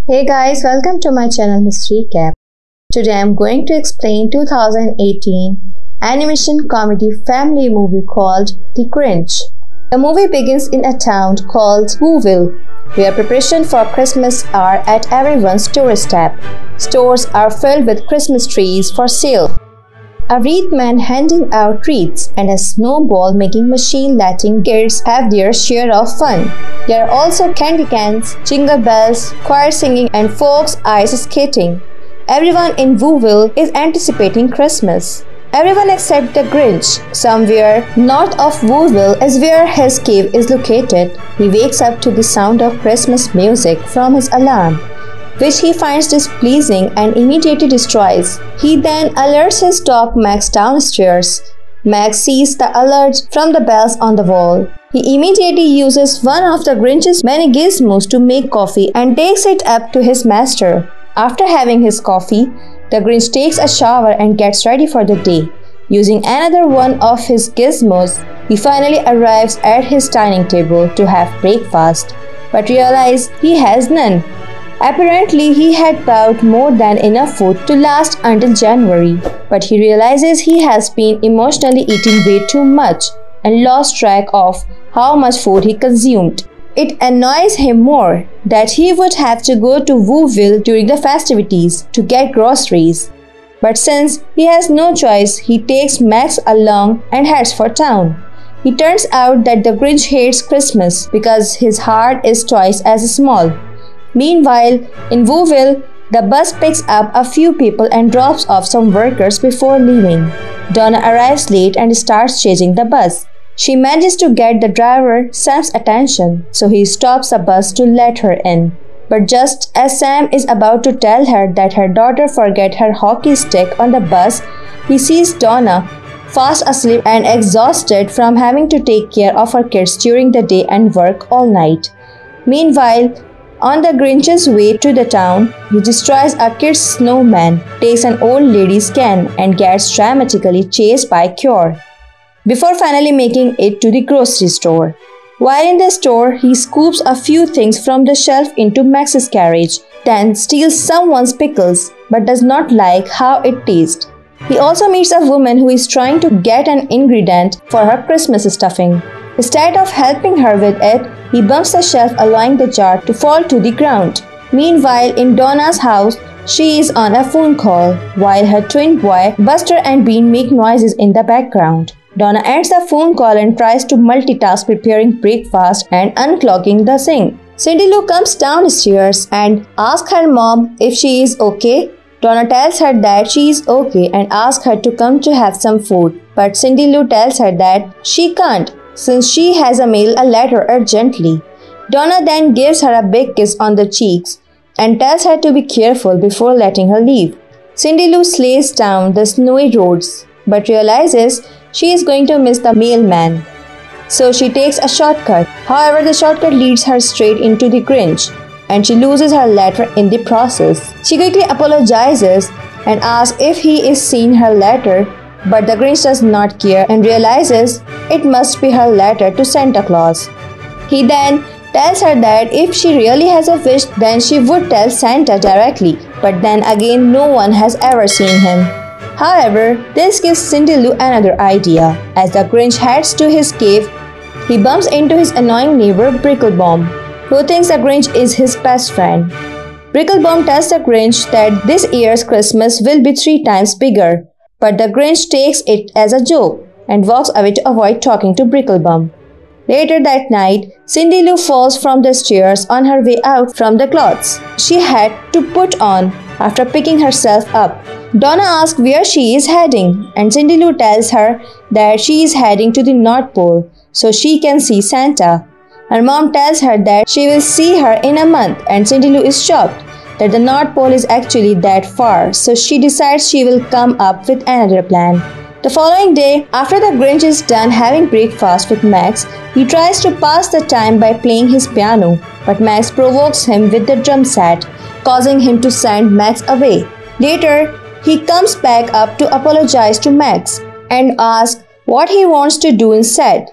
Hey guys, welcome to my channel Mystery Cap. Today I am going to explain 2018 animation comedy family movie called The Grinch. The movie begins in a town called Whoville, where preparations for Christmas are at everyone's doorstep. Stores are filled with Christmas trees for sale, a wreath man handing out treats, and a snowball making machine letting kids have their share of fun. There are also candy cans, jingle bells, choir singing, and folks ice skating. Everyone in Whoville is anticipating Christmas. Everyone except the Grinch. Somewhere north of Whoville is where his cave is located. He wakes up to the sound of Christmas music from his alarm, which he finds displeasing and immediately destroys. He then alerts his dog Max downstairs. Max sees the alert from the bells on the wall. He immediately uses one of the Grinch's many gizmos to make coffee and takes it up to his master. After having his coffee, the Grinch takes a shower and gets ready for the day. Using another one of his gizmos, he finally arrives at his dining table to have breakfast, but realizes he has none. Apparently, he had bought more than enough food to last until January, but he realizes he has been emotionally eating way too much and lost track of how much food he consumed. It annoys him more that he would have to go to Whoville during the festivities to get groceries. But since he has no choice, he takes Max along and heads for town. It turns out that the Grinch hates Christmas because his heart is twice as small. Meanwhile, in Whoville, the bus picks up a few people and drops off some workers before leaving. Donna arrives late and starts chasing the bus. She manages to get the driver Sam's attention, so he stops the bus to let her in. But just as Sam is about to tell her that her daughter forgot her hockey stick on the bus, he sees Donna fast asleep and exhausted from having to take care of her kids during the day and work all night. Meanwhile, on the Grinch's way to the town, he destroys a kid's snowman, takes an old lady's can, and gets dramatically chased by Cure, before finally making it to the grocery store. While in the store, he scoops a few things from the shelf into Max's carriage, then steals someone's pickles, but does not like how it tastes. He also meets a woman who is trying to get an ingredient for her Christmas stuffing. Instead of helping her with it, he bumps the shelf, allowing the jar to fall to the ground. Meanwhile, in Donna's house, she is on a phone call, while her twin boy, Buster and Bean make noises in the background. Donna ends the phone call and tries to multitask preparing breakfast and unclogging the sink. Cindy Lou comes downstairs and asks her mom if she is okay. Donna tells her that she is okay and asks her to come to have some food, but Cindy Lou tells her that she can't, since she has to mail a letter urgently. Donna then gives her a big kiss on the cheeks and tells her to be careful before letting her leave. Cindy Lou sleighs down the snowy roads, but realizes she is going to miss the mailman, so she takes a shortcut. However, the shortcut leads her straight into the Grinch, and she loses her letter in the process. She quickly apologizes and asks if he is seen her letter, but the Grinch does not care and realizes it must be her letter to Santa Claus. He then tells her that if she really has a wish, then she would tell Santa directly, but then again no one has ever seen him. However, this gives Cindy Lou another idea. As the Grinch heads to his cave, he bumps into his annoying neighbor Bricklebomb, who thinks the Grinch is his best friend. Bricklebomb tells the Grinch that this year's Christmas will be 3 times bigger, but the Grinch takes it as a joke and walks away to avoid talking to Bricklebomb. Later that night, Cindy Lou falls from the stairs on her way out from the clothes she had to put on after picking herself up. Donna asks where she is heading, and Cindy Lou tells her that she is heading to the North Pole so she can see Santa. Her mom tells her that she will see her in a month, and Cindy Lou is shocked that the North Pole is actually that far, so she decides she will come up with another plan. The following day, after the Grinch is done having breakfast with Max, he tries to pass the time by playing his piano, but Max provokes him with the drum set, causing him to send Max away. Later, he comes back up to apologize to Max and asks what he wants to do instead.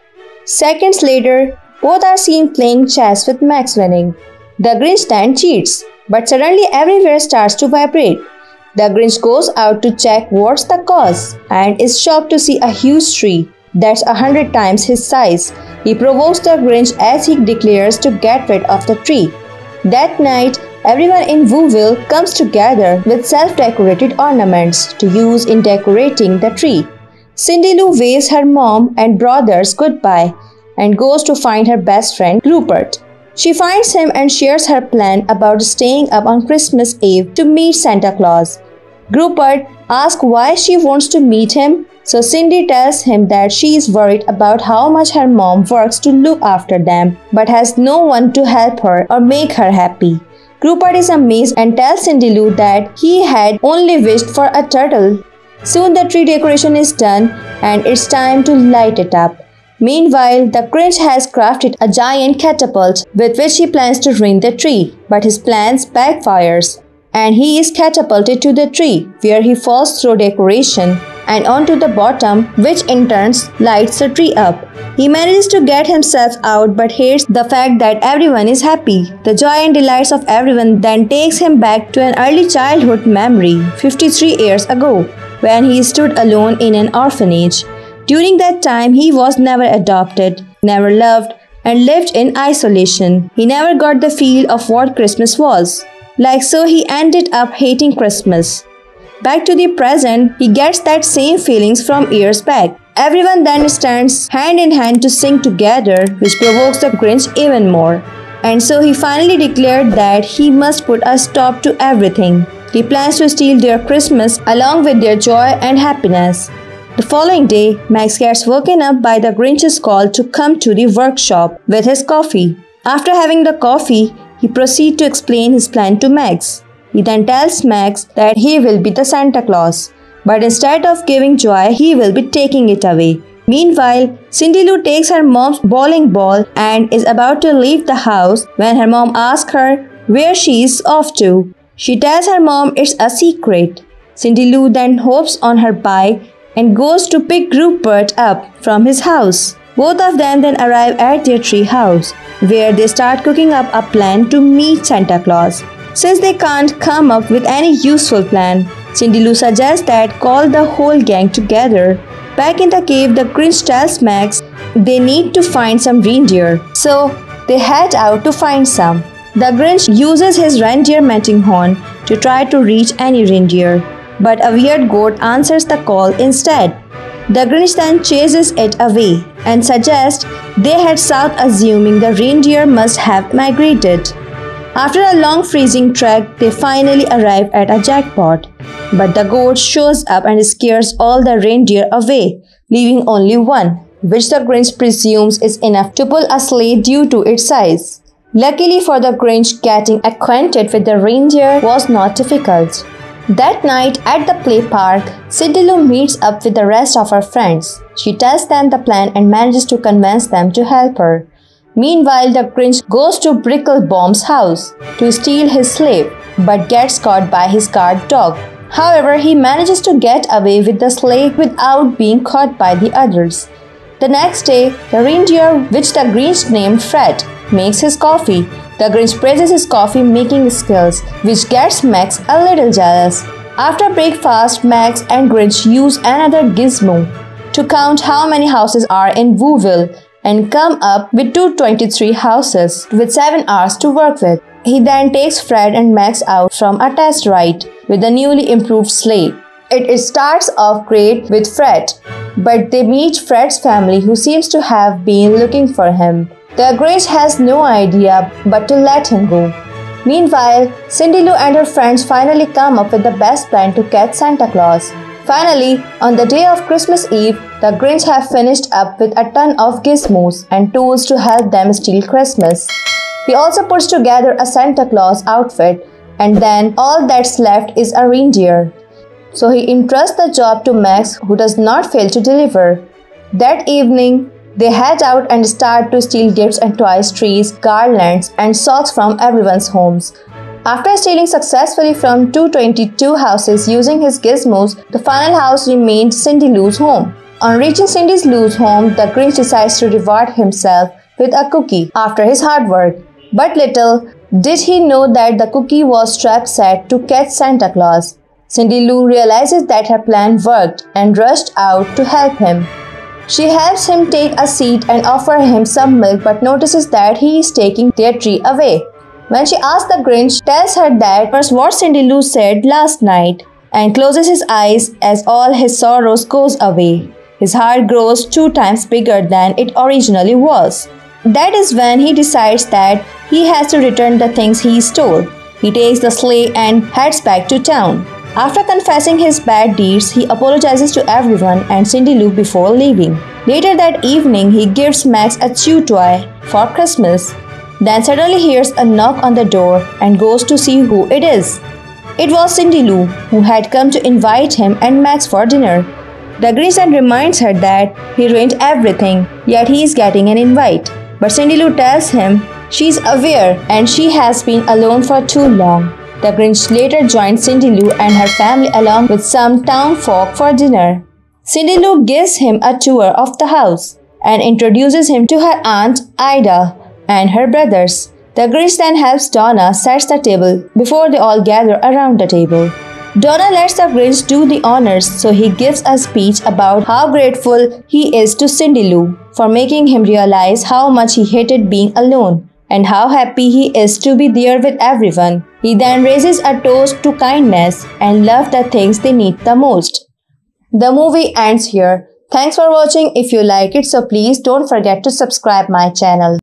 Seconds later, both are seen playing chess with Max winning. The Grinch then cheats, But suddenly everywhere starts to vibrate. The Grinch goes out to check what's the cause and is shocked to see a huge tree that's 100 times his size. He provokes the Grinch as he declares to get rid of the tree. That night, everyone in Whoville comes together with self-decorated ornaments to use in decorating the tree. Cindy Lou waves her mom and brothers goodbye and goes to find her best friend Rupert. She finds him and shares her plan about staying up on Christmas Eve to meet Santa Claus. Rupert asks why she wants to meet him, so Cindy tells him that she is worried about how much her mom works to look after them but has no one to help her or make her happy. Rupert is amazed and tells Cindy Lou that he had only wished for a turtle. Soon the tree decoration is done and it's time to light it up. Meanwhile, the Grinch has crafted a giant catapult with which he plans to ruin the tree, but his plans backfires and he is catapulted to the tree where he falls through decoration and onto the bottom, which in turn lights the tree up. He manages to get himself out but hates the fact that everyone is happy. The joy and delights of everyone then takes him back to an early childhood memory 53 years ago, when he stood alone in an orphanage. During that time, he was never adopted, never loved, and lived in isolation. He never got the feel of what Christmas was. Like so, he ended up hating Christmas. Back to the present, he gets that same feelings from years back. Everyone then stands hand in hand to sing together, which provokes the Grinch even more. And so he finally declared that he must put a stop to everything. He plans to steal their Christmas along with their joy and happiness. The following day, Max gets woken up by the Grinch's call to come to the workshop with his coffee. After having the coffee, he proceeds to explain his plan to Max. He then tells Max that he will be the Santa Claus, but instead of giving joy, he will be taking it away. Meanwhile, Cindy Lou takes her mom's bowling ball and is about to leave the house when her mom asks her where she is off to. She tells her mom it's a secret. Cindy Lou then hops on her bike and goes to pick Rupert up from his house. Both of them then arrive at their tree house, where they start cooking up a plan to meet Santa Claus. Since they can't come up with any useful plan, Cindy Lou suggests that call the whole gang together. Back in the cave, the Grinch tells Max they need to find some reindeer, so they head out to find some. The Grinch uses his reindeer mating horn to try to reach any reindeer, but a weird goat answers the call instead. The Grinch then chases it away and suggests they head south, assuming the reindeer must have migrated. After a long freezing trek, they finally arrive at a jackpot, but the goat shows up and scares all the reindeer away, leaving only one, which the Grinch presumes is enough to pull a sleigh due to its size. Luckily for the Grinch, getting acquainted with the reindeer was not difficult. That night at the play park, Cindy Lou meets up with the rest of her friends. She tells them the plan and manages to convince them to help her. Meanwhile, the Grinch goes to Bricklebaum's house to steal his sleigh, but gets caught by his guard dog. However, he manages to get away with the sleigh without being caught by the others. The next day, the reindeer, which the Grinch named Fred, makes his coffee. The Grinch praises his coffee-making skills, which gets Max a little jealous. After breakfast, Max and Grinch use another gizmo to count how many houses are in Whoville and come up with 223 houses with 7 hours to work with. He then takes Fred and Max out from a test ride with the newly improved sleigh. It starts off great with Fred, but they meet Fred's family, who seems to have been looking for him. The Grinch has no idea but to let him go. Meanwhile, Cindy Lou and her friends finally come up with the best plan to catch Santa Claus. Finally, on the day of Christmas Eve, the Grinch have finished up with a ton of gizmos and tools to help them steal Christmas. He also puts together a Santa Claus outfit, and then all that's left is a reindeer. So he entrusts the job to Max, who does not fail to deliver. That evening, they head out and start to steal gifts and toys, trees, garlands, and socks from everyone's homes. After stealing successfully from 222 houses using his gizmos, the final house remained Cindy Lou's home. On reaching Cindy Lou's home, the Grinch decides to reward himself with a cookie after his hard work. But little Did he know that the cookie was trap set to catch Santa Claus? Cindy Lou realizes that her plan worked and rushed out to help him. She helps him take a seat and offer him some milk but notices that he is taking their tree away. When she asks the Grinch, tells her that was what Cindy Lou said last night and closes his eyes as all his sorrows goes away. His heart grows 2 times bigger than it originally was. That is when he decides that he has to return the things he stole. He takes the sleigh and heads back to town. After confessing his bad deeds, he apologizes to everyone and Cindy Lou before leaving. Later that evening, he gives Max a chew toy for Christmas. Then suddenly hears a knock on the door and goes to see who it is. It was Cindy Lou, who had come to invite him and Max for dinner. The Grinch then reminds her that he ruined everything, yet he is getting an invite. But Cindy Lou tells him she's aware and she has been alone for too long. The Grinch later joins Cindy Lou and her family along with some town folk for dinner. Cindy Lou gives him a tour of the house and introduces him to her aunt Ida and her brothers. The Grinch then helps Donna set the table before they all gather around the table. Donna lets the Grinch do the honors, so he gives a speech about how grateful he is to Cindy Lou for making him realize how much he hated being alone and how happy he is to be there with everyone. He then raises a toast to kindness and love the things they need the most. The movie ends here. Thanks for watching. If you like it, so please don't forget to subscribe my channel.